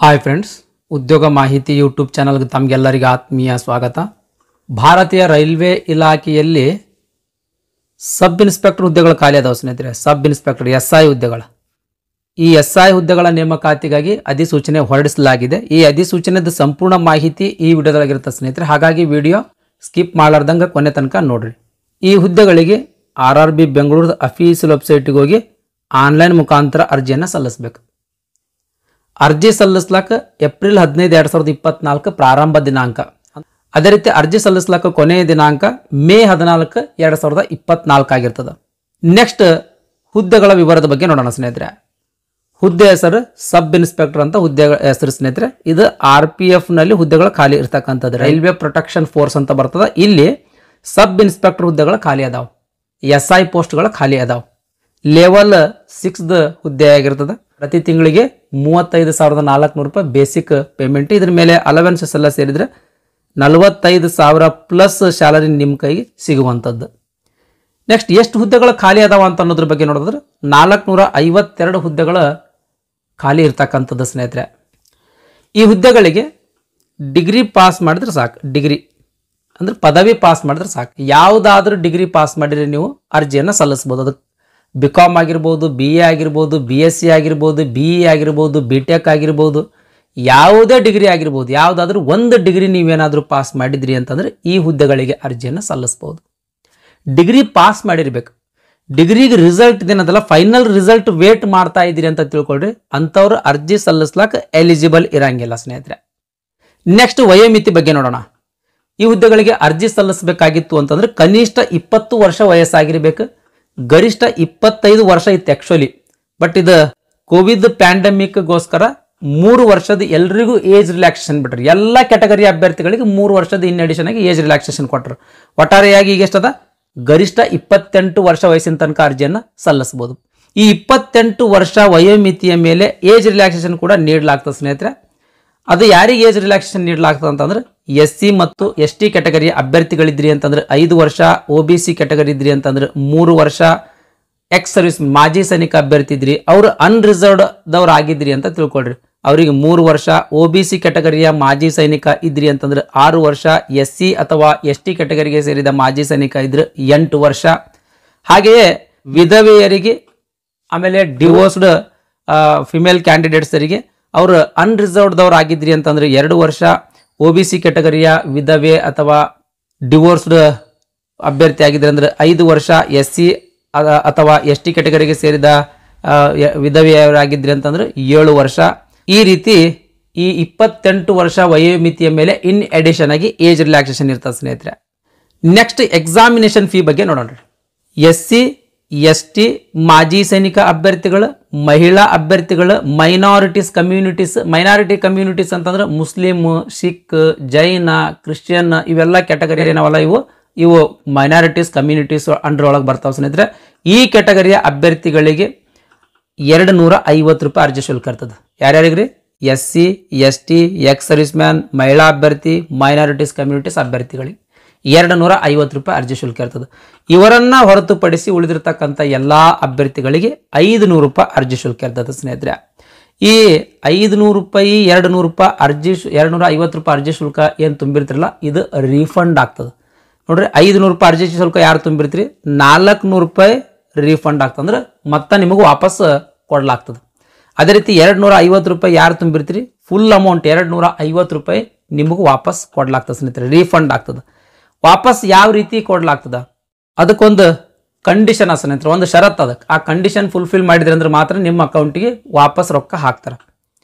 Hi friends, ಉದ್ಯೋಗ ಮಾಹಿತಿ YouTube ಚಾನಲ್ಗೆ ತಮಗೆಲ್ಲರಿಗೆ ಆತ್ಮೀಯ ಸ್ವಾಗತ. ಭಾರತೀಯ ರೈಲ್ವೆ ಇಲಾಖೆಯಲ್ಲಿ ಸಬ್ ಇನ್ಸ್ಪೆಕ್ಟರ್ ಹುದ್ದೆಗಳು ಖಾಲಿ ಅದಾವ ಸ್ನೇಹಿತರೆ. ಸಬ್ ಇನ್ಸ್ಪೆಕ್ಟರ್ SI ಹುದ್ದೆಗಳು. ಈ SI ಹುದ್ದೆಗಳ ನೇಮಕಾತಿಗಾಗಿ ಅಧಿಸೂಚನೆ ಹೊರಡಿಸಲಾಗಿದೆ. ಈ ಅಧಿಸೂಚನೆದ ಸಂಪೂರ್ಣ ಮಾಹಿತಿ ಈ ವಿಡಿಯೋದೊಳಗಿರುತ್ತೆ ಸ್ನೇಹಿತರೆ. ಹಾಗಾಗಿ ವಿಡಿಯೋ ಸ್ಕಿಪ್ ಮಾಡಲಾರ್ದಂಗೆ ಕೊನೆ ತನಕ ನೋಡ್ರಿ. ಈ ಹುದ್ದೆಗಳಿಗೆ RRB ಬೆಂಗಳೂರು ಅಫೀಷಿಯಲ್ ವೆಬ್ಸೈಟ್ಗೆ ಹೋಗಿ ಆನ್ಲೈನ್ ಮುಖಾಂತರ ಅರ್ಜಿಯನ್ನು ಸಲ್ಲಿಸಬೇಕು. ಅರ್ಜಿ ಸಲ್ಲಿಸ್ಲಾಕ ಏಪ್ರಿಲ್ 15, 2024 ಪ್ರಾರಂಭ ದಿನಾಂಕ. ಅದೇ ರೀತಿ ಅರ್ಜಿ ಸಲ್ಲಿಸ್ಲಾಕ ಕೊನೆಯ ದಿನಾಂಕ ಮೇ 14, 2024 ಆಗಿರ್ತದೆ. ನೆಕ್ಸ್ಟ್ ಹುದ್ದೆಗಳ ವಿವರದ ಬಗ್ಗೆ ನೋಡೋಣ ಸ್ನೇಹಿತರೆ. ಹುದ್ದೆ ಹೆಸರು ಸಬ್ ಇನ್ಸ್ಪೆಕ್ಟರ್ ಅಂತ ಹುದ್ದೆ ಹೆಸರು ಸ್ನೇಹಿತರೆ. ಇದು RPF ನಲ್ಲಿ ಹುದ್ದೆಗಳು ಖಾಲಿ ಇರ್ತಕ್ಕಂಥದ್ದು. ರೈಲ್ವೆ ಪ್ರೊಟೆಕ್ಷನ್ ಫೋರ್ಸ್ ಅಂತ ಬರ್ತದೆ. ಇಲ್ಲಿ ಸಬ್ ಇನ್ಸ್ಪೆಕ್ಟರ್ ಹುದ್ದೆಗಳು ಖಾಲಿ ಅದಾವ. SI ಪೋಸ್ಟ್ಗಳು ಖಾಲಿ ಅದಾವ. ಲೆವೆಲ್ 6 ಹುದ್ದೆ ಆಗಿರ್ತದೆ. ಪ್ರತಿ ತಿಂಗಳಿಗೆ 35,400 ರೂಪಾಯಿ ಬೇಸಿಕ್ ಪೇಮೆಂಟ್. ಇದ್ರ ಮೇಲೆ ಅಲವೆನ್ಸಸ್ ಎಲ್ಲ ಸೇರಿದ್ರೆ 45,000 ಪ್ಲಸ್ ಸ್ಯಾಲರಿ ನಿಮ್ಮ ಕೈಗೆ ಸಿಗುವಂಥದ್ದು. ನೆಕ್ಸ್ಟ್ ಎಷ್ಟು ಹುದ್ದೆಗಳು ಖಾಲಿ ಅದಾವ ಅಂತ ಅನ್ನೋದ್ರ ಬಗ್ಗೆ ನೋಡಿದ್ರೆ 452 ಹುದ್ದೆಗಳು ಖಾಲಿ ಇರ್ತಕ್ಕಂಥದ್ದು ಸ್ನೇಹಿತರೆ. ಈ ಹುದ್ದೆಗಳಿಗೆ ಡಿಗ್ರಿ ಪಾಸ್ ಮಾಡಿದ್ರೆ ಸಾಕು. ಡಿಗ್ರಿ ಅಂದ್ರೆ ಪದವಿ ಪಾಸ್ ಮಾಡಿದ್ರೆ ಸಾಕು. ಯಾವುದಾದ್ರೂ ಡಿಗ್ರಿ ಪಾಸ್ ಮಾಡಿದ್ರೆ ನೀವು ಅರ್ಜಿಯನ್ನು ಸಲ್ಲಿಸ್ಬೋದು. ಅದಕ್ಕೆ BCom ಆಗಿರ್ಬೋದು, BA ಆಗಿರ್ಬೋದು, BSc ಆಗಿರ್ಬೋದು, BE ಆಗಿರ್ಬೋದು, BTech ಆಗಿರ್ಬೋದು, ಯಾವುದೇ ಡಿಗ್ರಿ ಆಗಿರ್ಬೋದು. ಯಾವುದಾದ್ರೂ ಒಂದು ಡಿಗ್ರಿ ನೀವೇನಾದರೂ ಪಾಸ್ ಮಾಡಿದ್ರಿ ಅಂತಂದರೆ ಈ ಹುದ್ದೆಗಳಿಗೆ ಅರ್ಜಿಯನ್ನು ಸಲ್ಲಿಸ್ಬೋದು. ಡಿಗ್ರಿ ಪಾಸ್ ಮಾಡಿರ್ಬೇಕು. ಡಿಗ್ರಿಗೆ ರಿಸಲ್ಟ್ ಏನದಲ್ಲ, ಫೈನಲ್ ರಿಸಲ್ಟ್ ವೇಟ್ ಮಾಡ್ತಾ ಇದ್ದೀರಿ ಅಂತ ತಿಳ್ಕೊಳ್ರಿ. ಅಂಥವ್ರು ಅರ್ಜಿ ಸಲ್ಲಿಸ್ಲಾಕ ಎಲಿಜಿಬಲ್ ಇರಂಗಿಲ್ಲ ಸ್ನೇಹಿತರೆ. ನೆಕ್ಸ್ಟ್ ವಯೋಮಿತಿ ಬಗ್ಗೆ ನೋಡೋಣ. ಈ ಹುದ್ದೆಗಳಿಗೆ ಅರ್ಜಿ ಸಲ್ಲಿಸಬೇಕಾಗಿತ್ತು ಅಂತಂದ್ರೆ ಕನಿಷ್ಠ 20 ವರ್ಷ ವಯಸ್ಸಾಗಿರ್ಬೇಕು. ಗರಿಷ್ಠ 25 ವರ್ಷ ಇತ್ತು ಆಕ್ಚುಲಿ. ಬಟ್ ಇದು ಕೋವಿಡ್ ಪ್ಯಾಂಡಮಿಕ್ಗೋಸ್ಕರ 3 ವರ್ಷದ ಎಲ್ರಿಗೂ ಏಜ್ ರಿಲ್ಯಾಕ್ಸೇಷನ್ ಬಿಟ್ರು. ಎಲ್ಲ ಕ್ಯಾಟಗರಿ ಅಭ್ಯರ್ಥಿಗಳಿಗೆ 3 ವರ್ಷದ ಇನ್ ಅಡಿಷನ್ ಆಗಿ ಏಜ್ ರಿಲ್ಯಾಕ್ಸೇಷನ್ ಕೊಟ್ಟರು. ಒಟ್ಟಾರೆಯಾಗಿ ಈಗ ಎಷ್ಟದ, ಗರಿಷ್ಠ 28 ವರ್ಷ ವಯಸ್ಸಿನ ತನಕ ಅರ್ಜಿಯನ್ನು ಸಲ್ಲಿಸಬಹುದು. ಈ 28 ವರ್ಷ ವಯೋಮಿತಿಯ ಮೇಲೆ ಏಜ್ ರಿಲ್ಯಾಕ್ಸೇಷನ್ ಕೂಡ ನೀಡಲಾಗ್ತದೆ ಸ್ನೇಹಿತರೆ. ಅದು ಯಾರಿಗೆ ಏಜ್ ರಿಲ್ಯಾಕ್ಸೇಷನ್ ನೀಡಲಾಗ್ತದೆ ಅಂತಂದ್ರೆ SC ಮತ್ತು ST ಕ್ಯಾಟಗರಿಯ ಅಭ್ಯರ್ಥಿಗಳಿದ್ರಿ ಅಂತಂದ್ರೆ 5 ವರ್ಷ, OBC ಕ್ಯಾಟಗರಿ ಇದ್ರಿ ಅಂತಂದ್ರೆ 3 ವರ್ಷ, ಎಕ್ಸ್ ಸರ್ವಿಸ್ ಮಾಜಿ ಸೈನಿಕ ಅಭ್ಯರ್ಥಿ ಇದ್ರಿ, ಅವರು ಅನ್ರಿಸರ್ವ್ಡ್ ದವ್ರು ಆಗಿದ್ರಿ ಅಂತ ತಿಳ್ಕೊಳ್ರಿ, ಅವರಿಗೆ 3 ವರ್ಷ, OBC ಕ್ಯಾಟಗರಿಯ ಮಾಜಿ ಸೈನಿಕ ಇದ್ರಿ ಅಂತಂದ್ರೆ 6 ವರ್ಷ, SC ಅಥವಾ ST ಕ್ಯಾಟಗರಿಗೆ ಸೇರಿದ ಮಾಜಿ ಸೈನಿಕ ಇದ್ರೆ 8 ವರ್ಷ. ಹಾಗೆಯೇ ವಿಧವೆಯರಿಗೆ, ಆಮೇಲೆ ಡಿವೋರ್ಸ್ಡ್ ಫಿಮೇಲ್ ಕ್ಯಾಂಡಿಡೇಟ್ಸರಿಗೆ ಅವರು ಅನ್ರಿಸರ್ವ್ಡ್ ದವ್ರು ಆಗಿದ್ರಿ ಅಂತಂದ್ರೆ 2 ವರ್ಷ, OBC ಕ್ಯಾಟಗರಿಯ ವಿಧವೆ ಅಥವಾ ಡಿವೋರ್ಸ್ಡ್ ಅಭ್ಯರ್ಥಿ ಆಗಿದ್ರೆ ಅಂದ್ರೆ 5 ವರ್ಷ, SC ಅಥವಾ ST ಕ್ಯಾಟಗರಿಗೆ ಸೇರಿದ ವಿಧವೆಯರಾಗಿದ್ರಿ ಅಂತಂದ್ರೆ 7 ವರ್ಷ. ಈ ರೀತಿ ಈ 28 ವರ್ಷ ವಯೋಮಿತಿಯ ಮೇಲೆ ಇನ್ ಅಡಿಷನ್ ಆಗಿ ಏಜ್ ರಿಲ್ಯಾಕ್ಸೇಷನ್ ಇರ್ತದೆ ಸ್ನೇಹಿತರೆ. ನೆಕ್ಸ್ಟ್ ಎಕ್ಸಾಮಿನೇಷನ್ ಫೀ ಬಗ್ಗೆ ನೋಡೋಣ. SC, ST ಮಾಜಿ ಸೈನಿಕ ಅಭ್ಯರ್ಥಿಗಳು, ಮಹಿಳಾ ಅಭ್ಯರ್ಥಿಗಳು, ಮೈನಾರಿಟಿ ಕಮ್ಯುನಿಟೀಸ್ ಅಂತಂದ್ರೆ ಮುಸ್ಲಿಂ, ಸಿಖ್, ಜೈನ, ಕ್ರಿಶ್ಚಿಯನ್ ಇವೆಲ್ಲ ಕ್ಯಾಟಗರಿ ಏನವಲ್ಲ, ಇವು ಮೈನಾರಿಟೀಸ್ ಕಮ್ಯುನಿಟೀಸ್ ಅಂಡರ್ ಒಳಗೆ ಬರ್ತಾವೆ ಸ್ನೇಹಿತರೆ. ಈ ಕ್ಯಾಟಗರಿಯ ಅಭ್ಯರ್ಥಿಗಳಿಗೆ 250 ರೂಪಾಯಿ ಅರ್ಜಿ ಶುಲ್ಕ ಇರ್ತದೆ. ಯಾರ್ಯಾರಿಗ್ರಿ? SC, ST, ex service man, ಮಹಿಳಾ ಅಭ್ಯರ್ಥಿ, ಮೈನಾರಿಟೀಸ್ ಕಮ್ಯುನಿಟೀಸ್ ಅಭ್ಯರ್ಥಿಗಳಿಗೆ 250 ರೂಪಾಯಿ ಅರ್ಜಿ ಶುಲ್ಕ ಇರ್ತದೆ. ಇವರನ್ನ ಹೊರತುಪಡಿಸಿ ಉಳಿದಿರ್ತಕ್ಕಂಥ ಎಲ್ಲಾ ಅಭ್ಯರ್ಥಿಗಳಿಗೆ 500 ರೂಪಾಯಿ ಅರ್ಜಿ ಶುಲ್ಕ ಇರ್ತದೆ ಸ್ನೇಹಿತರೆ. ಈ 500 ರೂಪಾಯಿ, 200 ರೂಪಾಯಿ ಅರ್ಜಿ, 250 ರೂಪಾಯಿ ಅರ್ಜಿ ಶುಲ್ಕ ಏನು ತುಂಬಿರ್ತಿರಲ್ಲ, ಇದು ರೀಫಂಡ್ ಆಗ್ತದೆ ನೋಡ್ರಿ. 500 ರೂಪಾಯಿ ಅರ್ಜಿ ಶುಲ್ಕ ಯಾರು ತುಂಬಿರ್ತೀರಿ, 400 ರೂಪಾಯಿ ರೀಫಂಡ್ ಆಗ್ತದೆ, ಅಂದ್ರೆ ಮತ್ತೆ ನಿಮಗೂ ವಾಪಸ್ ಕೊಡ್ಲಾಗ್ತದೆ. ಅದೇ ರೀತಿ 250 ರೂಪಾಯಿ ಯಾರು ತುಂಬಿರ್ತೀರಿ, ಫುಲ್ ಅಮೌಂಟ್ 250 ರೂಪಾಯಿ ನಿಮಗೂ ವಾಪಸ್ ಕೊಡ್ಲಾಗ್ತದೆ ಸ್ನೇಹಿತರೆ, ರೀಫಂಡ್ ಆಗ್ತದೆ. ವಾಪಸ್ ಯಾವ ರೀತಿ ಕೊಡ್ಲಾಗ್ತದ, ಅದಕ್ಕೊಂದು ಕಂಡೀಷನ್ ಸ್ನೇಹಿತರೆ, ಒಂದು ಷರತ್ತು. ಅದಕ್ಕೆ ಆ ಕಂಡೀಷನ್ ಫುಲ್ಫಿಲ್ ಮಾಡಿದ್ರೆ ಅಂದ್ರೆ ಮಾತ್ರ ನಿಮ್ಮ ಅಕೌಂಟಿಗೆ ವಾಪಸ್ ರೊಕ್ಕ ಹಾಕ್ತಾರೆ.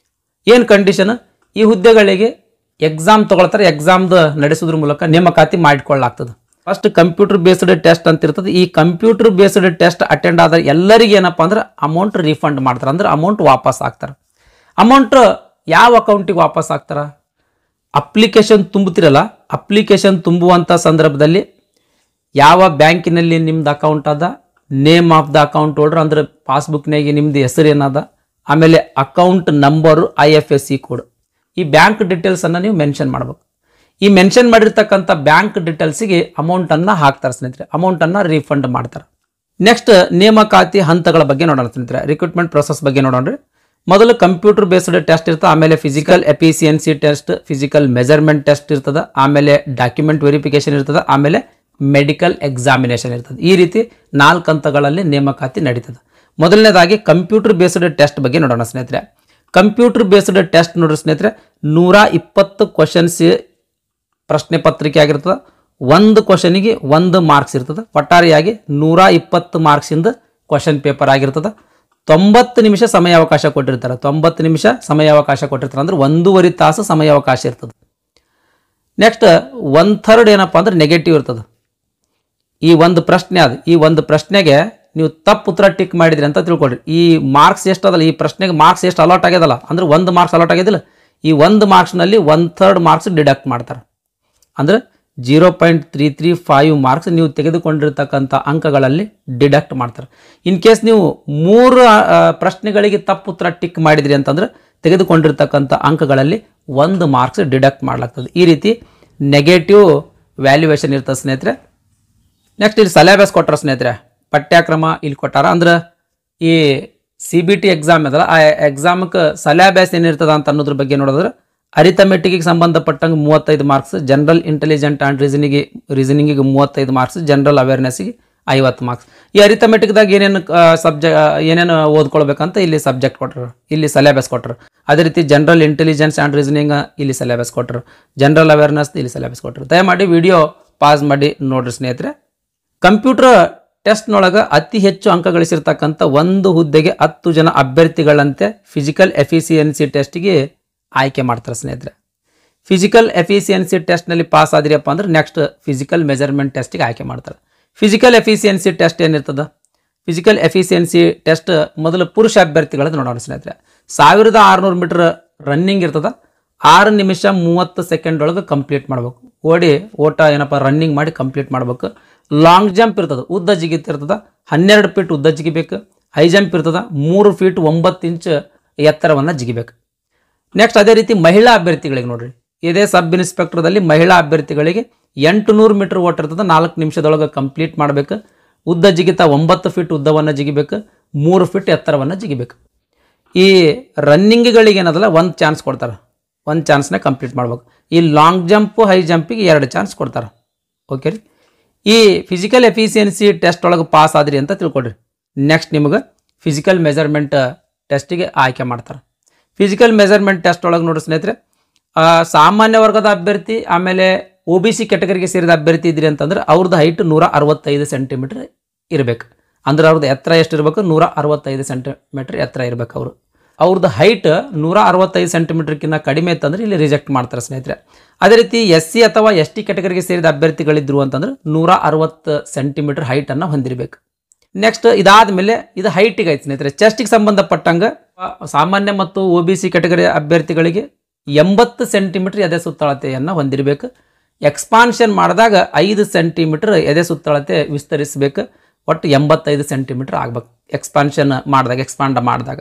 ಏನು ಕಂಡೀಷನ್? ಈ ಹುದ್ದೆಗಳಿಗೆ ಎಕ್ಸಾಮ್ ತಗೊಳ್ತಾರೆ. ಎಕ್ಸಾಮ್ದು ನಡೆಸೋದ್ರ ಮೂಲಕ ನೇಮಕಾತಿ ಮಾಡಿಕೊಳ್ಳಾಗ್ತದೆ. ಫಸ್ಟ್ ಕಂಪ್ಯೂಟರ್ ಬೇಸ್ಡ್ ಟೆಸ್ಟ್ ಅಂತ ಇರ್ತದೆ. ಈ ಕಂಪ್ಯೂಟರ್ ಬೇಸ್ಡ್ ಟೆಸ್ಟ್ ಅಟೆಂಡ್ ಆದ ಎಲ್ಲರಿಗೆ ಏನಪ್ಪಾ ಅಂದ್ರೆ ಅಮೌಂಟ್ ರೀಫಂಡ್ ಮಾಡ್ತಾರೆ, ಅಂದ್ರೆ ಅಮೌಂಟ್ ವಾಪಸ್ ಹಾಕ್ತಾರೆ. ಅಮೌಂಟ್ ಯಾವ ಅಕೌಂಟಿಗೆ ವಾಪಸ್ ಹಾಕ್ತಾರ? ಅಪ್ಲಿಕೇಶನ್ ತುಂಬುತ್ತಿರಲ್ಲ, ಅಪ್ಲಿಕೇಶನ್ ತುಂಬುವಂಥ ಸಂದರ್ಭದಲ್ಲಿ ಯಾವ ಬ್ಯಾಂಕಿನಲ್ಲಿ ನಿಮ್ದು ಅಕೌಂಟ್ ಅದ, name of the account holder ಅಂದ್ರೆ ಪಾಸ್ಬುಕ್ನಾಗೆ ನಿಮ್ದು ಹೆಸರು ಏನದ, ಆಮೇಲೆ ಅಕೌಂಟ್ ನಂಬರು, IFSC ಕೋಡ್, ಈ ಬ್ಯಾಂಕ್ ಡೀಟೇಲ್ಸನ್ನು ನೀವು ಮೆನ್ಷನ್ ಮಾಡಬೇಕು. ಈ ಮೆನ್ಷನ್ ಮಾಡಿರ್ತಕ್ಕಂಥ ಬ್ಯಾಂಕ್ ಡೀಟೇಲ್ಸಿಗೆ ಅಮೌಂಟನ್ನು ಹಾಕ್ತಾರೆ ಸ್ನೇಹಿತರೆ, ಅಮೌಂಟನ್ನು ರೀಫಂಡ್ ಮಾಡ್ತಾರೆ. ನೆಕ್ಸ್ಟ್ ನೇಮಕಾತಿ ಹಂತಗಳ ಬಗ್ಗೆ ನೋಡೋಣ ಸ್ನೇಹಿತರೆ. ರಿಕ್ರೂಟ್ಮೆಂಟ್ ಪ್ರೊಸೆಸ್ ಬಗ್ಗೆ ನೋಡೋಣ. ಮೊದಲು ಕಂಪ್ಯೂಟರ್ ಬೇಸ್ಡ್ ಟೆಸ್ಟ್ ಇರ್ತದೆ, ಆಮೇಲೆ physical efficiency test, physical measurement test ಇರ್ತದೆ, ಆಮೇಲೆ ಡಾಕ್ಯುಮೆಂಟ್ ವೆರಿಫಿಕೇಶನ್ ಇರ್ತದೆ, ಆಮೇಲೆ ಮೆಡಿಕಲ್ ಎಕ್ಸಾಮಿನೇಷನ್ ಇರ್ತದೆ. ಈ ರೀತಿ 4 ಹಂತಗಳಲ್ಲಿ ನೇಮಕಾತಿ ನಡೀತದೆ. ಮೊದಲನೇದಾಗಿ ಕಂಪ್ಯೂಟರ್ ಬೇಸ್ಡ್ ಟೆಸ್ಟ್ ಬಗ್ಗೆ ನೋಡೋಣ ಸ್ನೇಹಿತರೆ. ಕಂಪ್ಯೂಟರ್ ಬೇಸ್ಡ್ ಟೆಸ್ಟ್ ನೋಡ್ರಿ ಸ್ನೇಹಿತರೆ, 120 ಕ್ವಶನ್ಸ್ ಪ್ರಶ್ನೆ ಪತ್ರಿಕೆ ಆಗಿರ್ತದೆ. ಒಂದು ಕ್ವಶನಿಗೆ 1 ಮಾರ್ಕ್ಸ್ ಇರ್ತದೆ. ಒಟ್ಟಾರೆಯಾಗಿ 120 ಮಾರ್ಕ್ಸಿಂದ ಕ್ವಶನ್ ಪೇಪರ್ ಆಗಿರ್ತದೆ. 90 ನಿಮಿಷ ಸಮಯಾವಕಾಶ ಕೊಟ್ಟಿರ್ತಾರೆ. 90 ನಿಮಿಷ ಸಮಯಾವಕಾಶ ಕೊಟ್ಟಿರ್ತಾರೆ ಅಂದ್ರೆ 1.5 ತಾಸು ಸಮಯಾವಕಾಶ ಇರ್ತದೆ. ನೆಕ್ಸ್ಟ್ 1/3 ಏನಪ್ಪ ಅಂದ್ರೆ ನೆಗೆಟಿವ್ ಇರ್ತದೆ. ಈ ಒಂದು ಪ್ರಶ್ನೆ ಅದು, ಈ ಒಂದು ಪ್ರಶ್ನೆಗೆ ನೀವು ತಪ್ಪು ಉತ್ತರ ಟಿಕ್ ಮಾಡಿದ್ರಿ ಅಂತ ತಿಳ್ಕೊಳ್ರಿ. ಈ ಮಾರ್ಕ್ಸ್ ಎಷ್ಟು ಅದಲ್ಲ, ಈ ಪ್ರಶ್ನೆಗೆ ಮಾರ್ಕ್ಸ್ ಎಷ್ಟು ಅಲಾಟ್ ಆಗ್ಯದಲ್ಲ ಅಂದ್ರೆ 1 ಮಾರ್ಕ್ಸ್ ಅಲಾಟ್ ಆಗಿದಿಲ್ಲ, ಈ 1 ಮಾರ್ಕ್ಸ್ನಲ್ಲಿ 1/3 ಮಾರ್ಕ್ಸ್ ಡಿಡಕ್ಟ್ ಮಾಡ್ತಾರೆ. ಅಂದ್ರೆ 0.335 ಮಾರ್ಕ್ಸ್ ನೀವು ತೆಗೆದುಕೊಂಡಿರ್ತಕ್ಕಂಥ ಅಂಕಗಳಲ್ಲಿ ಡಿಡಕ್ಟ್ ಮಾಡ್ತಾರೆ. ಇನ್ ಕೇಸ್ ನೀವು 3 ಪ್ರಶ್ನೆಗಳಿಗೆ ತಪ್ಪು ಉತ್ತರ ಟಿಕ್ ಮಾಡಿದ್ರಿ ಅಂತಂದ್ರೆ ತೆಗೆದುಕೊಂಡಿರ್ತಕ್ಕಂಥ ಅಂಕಗಳಲ್ಲಿ 1 ಮಾರ್ಕ್ಸ್ ಡಿಡಕ್ಟ್ ಮಾಡಲಾಗ್ತದೆ. ಈ ರೀತಿ ನೆಗೆಟಿವ್ ವ್ಯಾಲ್ಯೂಯೇಷನ್ ಇರ್ತದೆ ಸ್ನೇಹಿತರೆ. ನೆಕ್ಸ್ಟ್ ಇಲ್ಲಿ ಸಿಲೆಬಸ್ ಕೊಟ್ಟರೆ ಸ್ನೇಹಿತರೆ, ಪಠ್ಯಕ್ರಮ ಇಲ್ಲಿ ಕೊಟ್ಟಾರ. ಅಂದ್ರೆ ಈ CBT ಎಕ್ಸಾಮ್ ಅದಲ್ಲ, ಆ ಎಕ್ಸಾಮ್ಗೆ ಸಿಲೆಬಸ್ ಏನಿರ್ತದ ಅಂತ ಅನ್ನೋದ್ರ ಬಗ್ಗೆ ನೋಡಿದ್ರೆ ಅರಿಥಮೆಟಿಕ್ಗೆ ಸಂಬಂಧಪಟ್ಟಂಗೆ 35 ಮಾರ್ಕ್ಸ್, ಜನರಲ್ ಇಂಟೆಲಿಜೆಂಟ್ ಆ್ಯಂಡ್ ರೀಸನಿಂಗಿಗೆ 35 ಮಾರ್ಕ್ಸ್, ಜನರಲ್ ಅವೇರ್ನೆಸ್ಸಿಗೆ 50 ಮಾರ್ಕ್ಸ್. ಈ ಅರಿಥಮೆಟಿಕ್ದಾಗ ಏನೇನು ಓದ್ಕೊಳ್ಬೇಕಂತ ಇಲ್ಲಿ ಸಬ್ಜೆಕ್ಟ್ ಕೊಟ್ಟರು, ಇಲ್ಲಿ ಸಿಲೆಬಸ್ ಕೊಟ್ಟರು. ಅದೇ ರೀತಿ ಜನರಲ್ ಇಂಟೆಲಿಜೆನ್ಸ್ ಆ್ಯಂಡ್ ರೀಸನಿಂಗ್ ಇಲ್ಲಿ ಸಿಲೆಬಸ್ ಕೊಟ್ಟರು, ಜನರಲ್ ಅವೇರ್ನೆಸ್ ಇಲ್ಲಿ ಸಿಲೆಬಸ್ ಕೊಟ್ಟರು. ದಯಮಾಡಿ ವಿಡಿಯೋ ಪಾಸ್ ಮಾಡಿ ನೋಡ್ರಿ ಸ್ನೇಹಿತರೆ. ಕಂಪ್ಯೂಟರ್ ಟೆಸ್ಟ್ನೊಳಗೆ ಅತಿ ಹೆಚ್ಚು ಅಂಕ ಗಳಿಸಿರ್ತಕ್ಕಂಥ ಒಂದು ಹುದ್ದೆಗೆ 10 ಜನ ಅಭ್ಯರ್ಥಿಗಳಂತೆ ಫಿಸಿಕಲ್ ಎಫಿಷಿಯನ್ಸಿ ಟೆಸ್ಟ್ಗೆ ಆಯ್ಕೆ ಮಾಡ್ತಾರೆ ಸ್ನೇಹಿತರೆ. ಫಿಸಿಕಲ್ ಎಫಿಷಿಯನ್ಸಿ ಟೆಸ್ಟ್ನಲ್ಲಿ ಪಾಸ್ ಆದ್ರಿಯಪ್ಪ ಅಂದ್ರೆ ನೆಕ್ಸ್ಟ್ ಫಿಸಿಕಲ್ ಮೆಜರ್ಮೆಂಟ್ ಟೆಸ್ಟಿಗೆ ಆಯ್ಕೆ ಮಾಡ್ತಾರೆ. ಫಿಸಿಕಲ್ ಎಫಿಷಿಯನ್ಸಿ ಟೆಸ್ಟ್ ಏನಿರ್ತದ, ಫಿಸಿಕಲ್ ಎಫಿಷಿಯನ್ಸಿ ಟೆಸ್ಟ್ ಮೊದಲು ಪುರುಷ ಅಭ್ಯರ್ಥಿಗಳದ್ದು ನೋಡೋಣ ಸ್ನೇಹಿತರೆ. 1600 ಮೀಟರ್ ರನ್ನಿಂಗ್ ಇರ್ತದ. 6 ನಿಮಿಷ 30 ಸೆಕೆಂಡ್ ಒಳಗೆ ಕಂಪ್ಲೀಟ್ ಮಾಡ್ಬೇಕು. ಓಟ ಏನಪ್ಪ ರನ್ನಿಂಗ್ ಮಾಡಿ ಕಂಪ್ಲೀಟ್ ಮಾಡ್ಬೇಕು. ಲಾಂಗ್ ಜಂಪ್ ಇರ್ತದೆ, ಉದ್ದ ಜಿಗಿತಿರ್ತದ, 12 ಫೀಟ್ ಉದ್ದ ಜಿಗಿಬೇಕು. ಹೈ ಜಂಪ್ ಇರ್ತದ, 3 ಫೀಟ್ 9 ಇಂಚ್ ಎತ್ತರವನ್ನು ಜಿಗಿಬೇಕು. ನೆಕ್ಸ್ಟ್ ಅದೇ ರೀತಿ ಮಹಿಳಾ ಅಭ್ಯರ್ಥಿಗಳಿಗೆ ನೋಡ್ರಿ, ಇದೇ ಸಬ್ ಇನ್ಸ್ಪೆಕ್ಟರ್ದಲ್ಲಿ ಮಹಿಳಾ ಅಭ್ಯರ್ಥಿಗಳಿಗೆ 800 ಮೀಟರ್ ಓಟ ಇರ್ತದೆ, 4 ನಿಮಿಷದೊಳಗೆ ಕಂಪ್ಲೀಟ್ ಮಾಡಬೇಕು. ಉದ್ದ ಜಿಗಿತ 9 ಫೀಟ್ ಉದ್ದವನ್ನು ಜಿಗಿಬೇಕು, 3 ಫೀಟ್ ಎತ್ತರವನ್ನು ಜಿಗಿಬೇಕು. ಈ ರನ್ನಿಂಗ್ಗಳಿಗೆ ಏನದಲ್ಲ 1 ಚಾನ್ಸ್ ಕೊಡ್ತಾರೆ, 1 ಚಾನ್ಸ್ನ ಕಂಪ್ಲೀಟ್ ಮಾಡ್ಬೇಕು. ಈ ಲಾಂಗ್ ಜಂಪು ಹೈ ಜಂಪಿಗೆ 2 ಚಾನ್ಸ್ ಕೊಡ್ತಾರೆ. ಓಕೆ ರೀ. ಈ ಫಿಸಿಕಲ್ ಎಫಿಷಿಯನ್ಸಿ ಟೆಸ್ಟ್ ಒಳಗೆ ಪಾಸ್ ಆದ್ರಿ ಅಂತ ತಿಳ್ಕೊಡ್ರಿ. ನೆಕ್ಸ್ಟ್ ನಿಮಗೆ ಫಿಸಿಕಲ್ ಮೆಜರ್ಮೆಂಟ್ ಟೆಸ್ಟಿಗೆ ಆಯ್ಕೆ ಮಾಡ್ತಾರೆ. ಫಿಸಿಕಲ್ ಮೆಜರ್ಮೆಂಟ್ ಟೆಸ್ಟ್ ಒಳಗೆ ನೋಡ್ರಿ ಸ್ನೇಹಿತರೆ, ಸಾಮಾನ್ಯ ವರ್ಗದ ಅಭ್ಯರ್ಥಿ ಆಮೇಲೆ OBC ಕ್ಯಾಟಗರಿಗೆ ಸೇರಿದ ಅಭ್ಯರ್ಥಿ ಇದ್ರಿ ಅಂತಂದ್ರೆ ಅವ್ರದ್ದು ಹೈಟ್ 165 ಸೆಂಟಿಮೀಟರ್ ಇರಬೇಕು. ಅಂದ್ರೆ ಅವ್ರದ್ದು ಎತ್ತರ ಎಷ್ಟು ಇರಬೇಕು, 165 ಸೆಂಟಿಮೀಟರ್ ಎತ್ತರ ಇರಬೇಕು. ಅವ್ರದ್ದು ಹೈಟ್ 165 ಸೆಂಟಿಮೀಟರ್ಕಿಂತ ಕಡಿಮೆ ಇತ್ತಂದ್ರೆ ಇಲ್ಲಿ ರಿಜೆಕ್ಟ್ ಮಾಡ್ತಾರೆ ಸ್ನೇಹಿತರೆ. ಅದೇ ರೀತಿ SC ಅಥವಾ ST ಕ್ಯಾಟಗರಿಗೆ ಸೇರಿದ ಅಭ್ಯರ್ಥಿಗಳಿದ್ರು ಅಂತಂದ್ರೆ 160 ಸೆಂಟಿಮೀಟರ್ ಹೈಟನ್ನು ಹೊಂದಿರಬೇಕು. ನೆಕ್ಸ್ಟ್ ಇದಾದ್ಮೇಲೆ ಇದು ಹೈಟಿಗೆ ಐತೆ ಸ್ನೇಹಿತರೆ. ಚೆಸ್ಟಿಗೆ ಸಂಬಂಧಪಟ್ಟಂಗೆ ಸಾಮಾನ್ಯ ಮತ್ತು OBC ಕ್ಯಾಟಗರಿ ಅಭ್ಯರ್ಥಿಗಳಿಗೆ 80 ಸೆಂಟಿಮೀಟರ್ ಎದೆ ಸುತ್ತಳತೆಯನ್ನು ಹೊಂದಿರಬೇಕು. ಎಕ್ಸ್ಪಾನ್ಷನ್ ಮಾಡಿದಾಗ 5 ಸೆಂಟಿಮೀಟರ್ ಎದೆ ಸುತ್ತಳತೆ ವಿಸ್ತರಿಸಬೇಕು. ಒಟ್ಟು 85 ಸೆಂಟಿಮೀಟರ್ ಆಗಬೇಕು ಎಕ್ಸ್ಪಾನ್ಷನ್ ಮಾಡಿದಾಗ, ಎಕ್ಸ್ಪಾಂಡ್ ಮಾಡಿದಾಗ.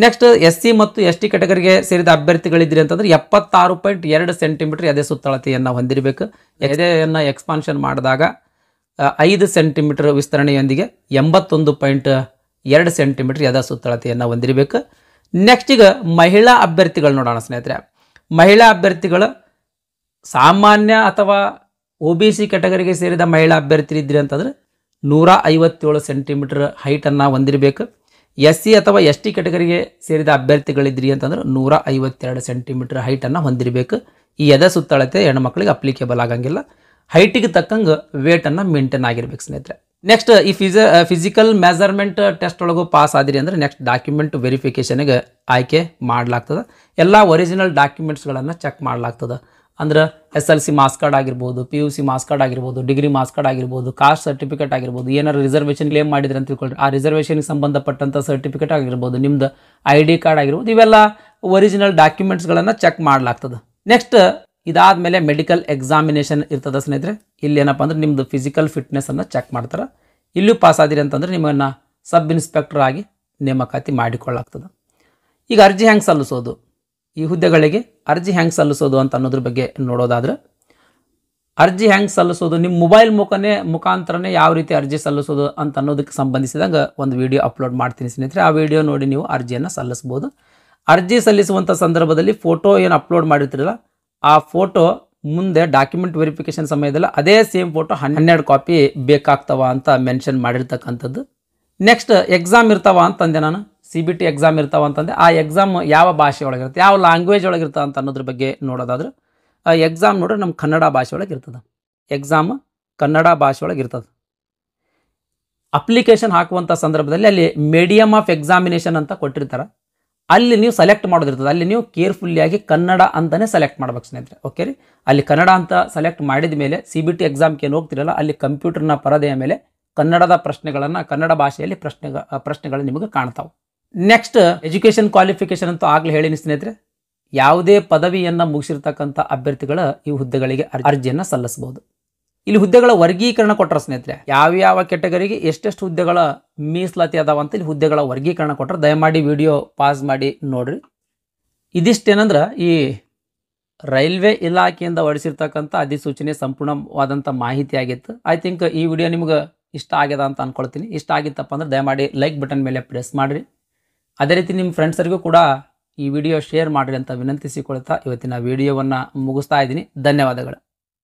ನೆಕ್ಸ್ಟ್ SC ಮತ್ತು ST ಕ್ಯಾಟಗರಿಗೆ ಸೇರಿದ ಅಭ್ಯರ್ಥಿಗಳಿದ್ರಿ ಅಂತಂದ್ರೆ 76.2 ಸೆಂಟಿಮೀಟರ್ ಎದೆ ಸುತ್ತಳತೆಯನ್ನು ಹೊಂದಿರಬೇಕು. ಎದೆಯನ್ನು ಎಕ್ಸ್ಪಾನ್ಷನ್ ಮಾಡಿದಾಗ 5 ಸೆಂಟಿಮೀಟರ್ ವಿಸ್ತರಣೆಯೊಂದಿಗೆ 81.2 ಸೆಂಟಿಮೀಟರ್ ಎದೆ ಸುತ್ತಳತೆಯನ್ನು ಹೊಂದಿರಬೇಕು. ನೆಕ್ಸ್ಟ್ ಈಗ ಮಹಿಳಾ ಅಭ್ಯರ್ಥಿಗಳು ನೋಡೋಣ ಸ್ನೇಹಿತರೆ. ಮಹಿಳಾ ಅಭ್ಯರ್ಥಿಗಳು ಸಾಮಾನ್ಯ ಅಥವಾ OBC ಕ್ಯಾಟಗರಿಗೆ ಸೇರಿದ ಮಹಿಳಾ ಅಭ್ಯರ್ಥಿ ಇದ್ರಿ ಅಂತಂದ್ರೆ 157 ಸೆಂಟಿಮೀಟರ್ ಹೈಟನ್ನು ಹೊಂದಿರಬೇಕು. SC ಅಥವಾ ST ಕ್ಯಾಟಗರಿಗೆ ಸೇರಿದ ಅಭ್ಯರ್ಥಿಗಳಿದ್ರಿ ಅಂತಂದ್ರೆ 152 ಸೆಂಟಿಮೀಟರ್ ಹೈಟನ್ನು ಹೊಂದಿರಬೇಕು. ಈ ಎದೆ ಸುತ್ತಳತೆ ಹೆಣ್ಮಕ್ಳಿಗೆ ಅಪ್ಲಿಕೇಬಲ್ ಆಗಂಗಿಲ್ಲ. ಹೈಟಿಗೆ ತಕ್ಕಂಗೆ ವೇಟನ್ನು ಮೇಂಟೈನ್ ಆಗಿರ್ಬೇಕು ಸ್ನೇಹಿತರೆ. ನೆಕ್ಸ್ಟ್ ಈ ಫಿಸಿಕಲ್ ಮೆಜರ್ಮೆಂಟ್ ಟೆಸ್ಟ್ ಒಳಗೂ ಪಾಸ್ ಆದಿರಿ ಅಂದರೆ ನೆಕ್ಸ್ಟ್ ಡಾಕ್ಯುಮೆಂಟ್ ವೆರಿಫಿಕೇಷನ್ಗೆ ಆಯ್ಕೆ ಮಾಡಲಾಗ್ತದೆ. ಎಲ್ಲ ಒರಿಜಿನಲ್ ಡಾಕ್ಯುಮೆಂಟ್ಸ್ಗಳನ್ನು ಚೆಕ್ ಮಾಡಲಾಗ್ತದೆ. ಅಂದ್ರೆ SLC ಮಾರ್ಕ್ಸ್ ಕಾರ್ಡ್ ಆಗಿರ್ಬೋದು, PUC ಮಾರ್ಕ್ಸ್ ಕಾರ್ಡ್ ಆಗಿರ್ಬೋದು, ಡಿಗ್ರಿ ಮಾರ್ಕ್ಸ್ ಕಾರ್ಡ್ ಆಗಿರ್ಬೋದು, ಕಾಸ್ಟ್ ಸರ್ಟಿಫಿಕೇಟ್ ಆಗಿರ್ಬೋದು, ಏನಾರು ರಿಸರ್ವೇಷನ್ ಕ್ಲೇಮ್ ಮಾಡಿದ್ರೆ ಅಂತ ತಿಳ್ಕೊಳ್ರಿ ಆ ರಿಸರ್ವೇಷನ್ಗೆ ಸಂಬಂಧಪಟ್ಟಂಥ ಸರ್ಟಿಫಿಕೇಟ್ ಆಗಿರ್ಬೋದು, ನಿಮ್ದು ID ಕಾರ್ಡ್ ಆಗಿರ್ಬೋದು, ಇವೆಲ್ಲ ಒರಿಜಿನಲ್ ಡಾಕ್ಯುಮೆಂಟ್ಸ್ಗಳನ್ನು ಚೆಕ್ ಮಾಡಲಾಗ್ತದೆ. ನೆಕ್ಸ್ಟ್ ಇದಾದಮೇಲೆ ಮೆಡಿಕಲ್ ಎಕ್ಸಾಮಿನೇಷನ್ ಇರ್ತದೆ ಸ್ನೇಹಿತರೆ. ಇಲ್ಲಿ ಏನಪ್ಪ ಅಂದ್ರೆ ನಿಮ್ಮದು ಫಿಸಿಕಲ್ ಫಿಟ್ನೆಸ್ಸನ್ನು ಚೆಕ್ ಮಾಡ್ತಾರೆ. ಇಲ್ಲೂ ಪಾಸ್ ಆದಿರಿ ಅಂತಂದ್ರೆ ನಿಮ್ಮನ್ನು ಸಬ್ ಇನ್ಸ್ಪೆಕ್ಟರ್ ಆಗಿ ನೇಮಕಾತಿ ಮಾಡಿಕೊಳ್ಳಾಗ್ತದೆ. ಈಗ ಅರ್ಜಿ ಹೆಂಗೆ ಸಲ್ಲಿಸೋದು, ಈ ಹುದ್ದೆಗಳಿಗೆ ಅರ್ಜಿ ಹೆಂಗೆ ಸಲ್ಲಿಸೋದು ಅಂತ ಅನ್ನೋದ್ರ ಬಗ್ಗೆ ನೋಡೋದಾದ್ರೆ ಅರ್ಜಿ ಹೆಂಗೆ ಸಲ್ಲಿಸೋದು, ನಿಮ್ಮ ಮೊಬೈಲ್ ಮುಖಾಂತರನೇ ಯಾವ ರೀತಿ ಅರ್ಜಿ ಸಲ್ಲಿಸೋದು ಅಂತ ಅನ್ನೋದಕ್ಕೆ ಸಂಬಂಧಿಸಿದಂಗೆ ಒಂದು ವಿಡಿಯೋ ಅಪ್ಲೋಡ್ ಮಾಡ್ತೀನಿ ಸ್ನೇಹಿತರೆ. ಆ ವಿಡಿಯೋ ನೋಡಿ ನೀವು ಅರ್ಜಿಯನ್ನು ಸಲ್ಲಿಸ್ಬೋದು. ಅರ್ಜಿ ಸಲ್ಲಿಸುವಂಥ ಸಂದರ್ಭದಲ್ಲಿ ಫೋಟೋ ಏನು ಅಪ್ಲೋಡ್ ಮಾಡಿರ್ತೀರಲ್ಲ ಆ ಫೋಟೋ ಮುಂದೆ ಡಾಕ್ಯುಮೆಂಟ್ ವೆರಿಫಿಕೇಶನ್ ಸಮಯದಲ್ಲಿ ಅದೇ ಸೇಮ್ ಫೋಟೋ 12 ಕಾಪಿ ಬೇಕಾಗ್ತವ ಅಂತ ಮೆನ್ಷನ್ ಮಾಡಿರ್ತಕ್ಕಂಥದ್ದು. ನೆಕ್ಸ್ಟ್ ಎಕ್ಸಾಮ್ ಇರ್ತಾವ ಅಂತಂದೆ ನಾನು, CBT ಎಕ್ಸಾಮ್ ಇರ್ತಾವ ಅಂತಂದೆ. ಆ ಎಕ್ಸಾಮ್ ಯಾವ ಭಾಷೆ ಒಳಗಿರುತ್ತೆ, ಯಾವ ಲ್ಯಾಂಗ್ವೇಜ್ ಒಳಗಿರ್ತದೆ ಅಂತ ಅನ್ನೋದ್ರ ಬಗ್ಗೆ ನೋಡೋದಾದ್ರೆ ಆ ಎಕ್ಸಾಮ್ ನೋಡ್ರೆ ನಮ್ಮ ಕನ್ನಡ ಭಾಷೆ ಒಳಗೆ ಇರ್ತದೆ. ಎಕ್ಸಾಮ್ ಕನ್ನಡ ಭಾಷೆ ಒಳಗೆ ಇರ್ತದೆ. ಅಪ್ಲಿಕೇಶನ್ ಹಾಕುವಂಥ ಸಂದರ್ಭದಲ್ಲಿ ಅಲ್ಲಿ ಮೀಡಿಯಮ್ ಆಫ್ ಎಕ್ಸಾಮಿನೇಷನ್ ಅಂತ ಕೊಟ್ಟಿರ್ತಾರೆ. ಅಲ್ಲಿ ನೀವು ಸೆಲೆಕ್ಟ್ ಮಾಡೋದಿರ್ತದೆ. ಅಲ್ಲಿ ನೀವು ಕೇರ್ಫುಲ್ಲಿಯಾಗಿ ಕನ್ನಡ ಅಂತಲೇ ಸೆಲೆಕ್ಟ್ ಮಾಡ್ಬೇಕು ಸ್ನೇಹಿತರೆ. ಓಕೆ ರೀ, ಅಲ್ಲಿ ಕನ್ನಡ ಅಂತ ಸೆಲೆಕ್ಟ್ ಮಾಡಿದ ಮೇಲೆ CBT ಎಕ್ಸಾಮ್ಗೆ ಏನು ಹೋಗ್ತಿರಲ್ಲ ಅಲ್ಲಿ ಕಂಪ್ಯೂಟರ್ನ ಪರದೆಯ ಮೇಲೆ ಕನ್ನಡದ ಪ್ರಶ್ನೆಗಳನ್ನು, ಕನ್ನಡ ಭಾಷೆಯಲ್ಲಿ ಪ್ರಶ್ನೆಗಳು ನಿಮಗೆ ಕಾಣ್ತಾವೆ. ನೆಕ್ಸ್ಟ್ ಎಜುಕೇಷನ್ ಕ್ವಾಲಿಫಿಕೇಷನ್ ಅಂತೂ ಆಗಲೇ ಹೇಳಿನಿ ಸ್ನೇಹಿತರೆ. ಯಾವುದೇ ಪದವಿಯನ್ನು ಮುಗಿಸಿರ್ತಕ್ಕಂಥ ಅಭ್ಯರ್ಥಿಗಳ ಈ ಹುದ್ದೆಗಳಿಗೆ ಅರ್ಜಿಯನ್ನು ಸಲ್ಲಿಸಬಹುದು. ಇಲ್ಲಿ ಹುದ್ದೆಗಳ ವರ್ಗೀಕರಣ ಕೊಟ್ಟರೆ ಸ್ನೇಹಿತರೆ, ಯಾವ್ಯಾವ ಕೆಟಗರಿಗೆ ಎಷ್ಟೆಷ್ಟು ಹುದ್ದೆಗಳ ಮೀಸಲಾತಿ ಅದಾವ ಅಂತ ಇಲ್ಲಿ ಹುದ್ದೆಗಳ ವರ್ಗೀಕರಣ ಕೊಟ್ಟರೆ ದಯಮಾಡಿ ವಿಡಿಯೋ ಪಾಸ್ ಮಾಡಿ ನೋಡ್ರಿ. ಇದಿಷ್ಟೇನಂದ್ರೆ ಈ ರೈಲ್ವೆ ಇಲಾಖೆಯಿಂದ ಹೊರಡಿಸಿರ್ತಕ್ಕಂಥ ಅಧಿಸೂಚನೆ ಸಂಪೂರ್ಣವಾದಂಥ ಮಾಹಿತಿ ಆಗಿತ್ತು. ಐ ಥಿಂಕ್ ಈ ವಿಡಿಯೋ ನಿಮ್ಗೆ ಇಷ್ಟ ಆಗ್ಯದ ಅಂತ ಅನ್ಕೊಳ್ತೀನಿ. ಇಷ್ಟ ಆಗಿತ್ತಪ್ಪ ಅಂದ್ರೆ ದಯಮಾಡಿ ಲೈಕ್ ಬಟನ್ ಮೇಲೆ ಪ್ರೆಸ್ ಮಾಡಿರಿ. ಅದೇ ರೀತಿ ನಿಮ್ಮ ಫ್ರೆಂಡ್ಸರಿಗೂ ಕೂಡ ಈ ವಿಡಿಯೋ ಶೇರ್ ಮಾಡಿರಿ ಅಂತ ವಿನಂತಿಸಿಕೊಳ್ತಾ ಇವತ್ತಿನ ವಿಡಿಯೋವನ್ನು ಮುಗಿಸ್ತಾ ಇದ್ದೀನಿ. ಧನ್ಯವಾದಗಳು.